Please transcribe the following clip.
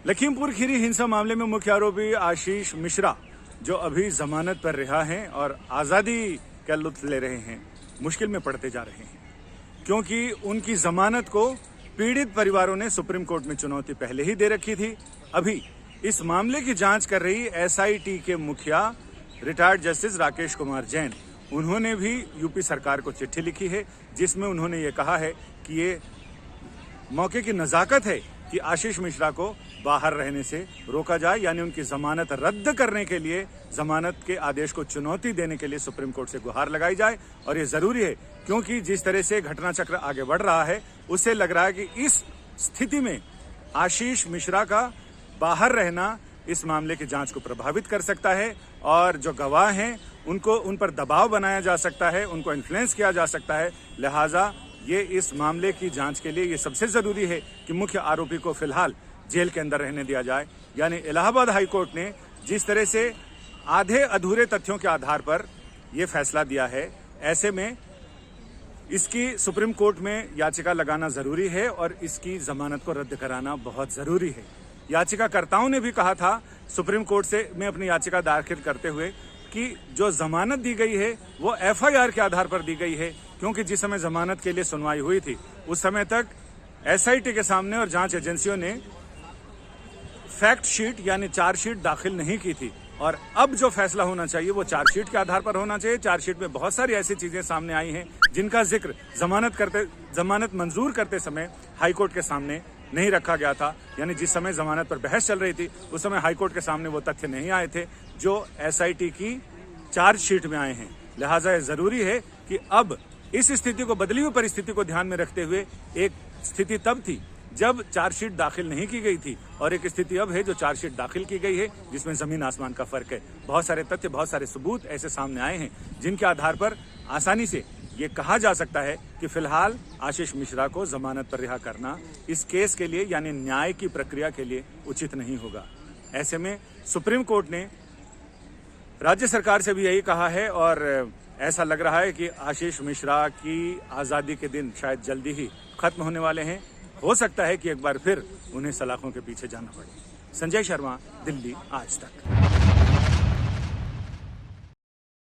लखीमपुर खीरी हिंसा मामले में मुख्य आरोपी आशीष मिश्रा, जो अभी जमानत पर रिहा हैं और आजादी का लुत्फ ले रहे हैं, मुश्किल में पड़ते जा रहे हैं, क्योंकि उनकी जमानत को पीड़ित परिवारों ने सुप्रीम कोर्ट में चुनौती पहले ही दे रखी थी। अभी इस मामले की जांच कर रही एसआईटी के मुखिया रिटायर्ड जस्टिस राकेश कुमार जैन, उन्होंने भी यूपी सरकार को चिट्ठी लिखी है, जिसमें उन्होंने ये कहा है कि ये मौके की नजाकत है कि आशीष मिश्रा को बाहर रहने से रोका जाए, यानी उनकी जमानत रद्द करने के लिए, जमानत के आदेश को चुनौती देने के लिए सुप्रीम कोर्ट से गुहार लगाई जाए। और ये जरूरी है, क्योंकि जिस तरह से घटना चक्र आगे बढ़ रहा है, उससे लग रहा है कि इस स्थिति में आशीष मिश्रा का बाहर रहना इस मामले की जांच को प्रभावित कर सकता है और जो गवाह हैं उन पर दबाव बनाया जा सकता है, उनको इन्फ्लुएंस किया जा सकता है। लिहाजा ये इस मामले की जांच के लिए ये सबसे जरूरी है कि मुख्य आरोपी को फिलहाल जेल के अंदर रहने दिया जाए। यानी इलाहाबाद हाई कोर्ट ने जिस तरह से आधे अधूरे तथ्यों के आधार पर यह फैसला दिया है, ऐसे में इसकी सुप्रीम कोर्ट में याचिका लगाना जरूरी है और इसकी जमानत को रद्द कराना बहुत जरूरी है। याचिकाकर्ताओं ने भी कहा था सुप्रीम कोर्ट से में अपनी याचिका दाखिल करते हुए कि जो जमानत दी गई है वो एफआईआर के आधार पर दी गई है, क्योंकि जिस समय जमानत के लिए सुनवाई हुई थी उस समय तक एसआईटी के सामने और जांच एजेंसियों ने फैक्ट शीट यानी चार्जशीट दाखिल नहीं की थी। और अब जो फैसला होना चाहिए वो चार्जशीट के आधार पर होना चाहिए। चार्जशीट में बहुत सारी ऐसी चीजें सामने आई हैं जिनका जिक्र जमानत मंजूर करते समय हाईकोर्ट के सामने नहीं रखा गया था। यानी जिस समय जमानत पर बहस चल रही थी उस समय हाईकोर्ट के सामने वो तथ्य नहीं आए थे जो एसआईटी की चार्जशीट में आए हैं। लिहाजा यह जरूरी है कि अब इस स्थिति को, बदली हुई परिस्थिति को ध्यान में रखते हुए, एक स्थिति तब थी जब चार्जशीट दाखिल नहीं की गई थी और एक स्थिति अब है जो चार्जशीट दाखिल की गई है, जिसमें जमीन आसमान का फर्क है। बहुत सारे तथ्य, बहुत सारे सबूत ऐसे सामने आए हैं जिनके आधार पर आसानी से ये कहा जा सकता है कि फिलहाल आशीष मिश्रा को जमानत पर रिहा करना इस केस के लिए, यानी न्याय की प्रक्रिया के लिए उचित नहीं होगा। ऐसे में सुप्रीम कोर्ट ने राज्य सरकार से भी यही कहा है और ऐसा लग रहा है कि आशीष मिश्रा की आजादी के दिन शायद जल्दी ही खत्म होने वाले हैं। हो सकता है कि एक बार फिर उन्हें सलाखों के पीछे जाना पड़े। संजय शर्मा, दिल्ली आज तक।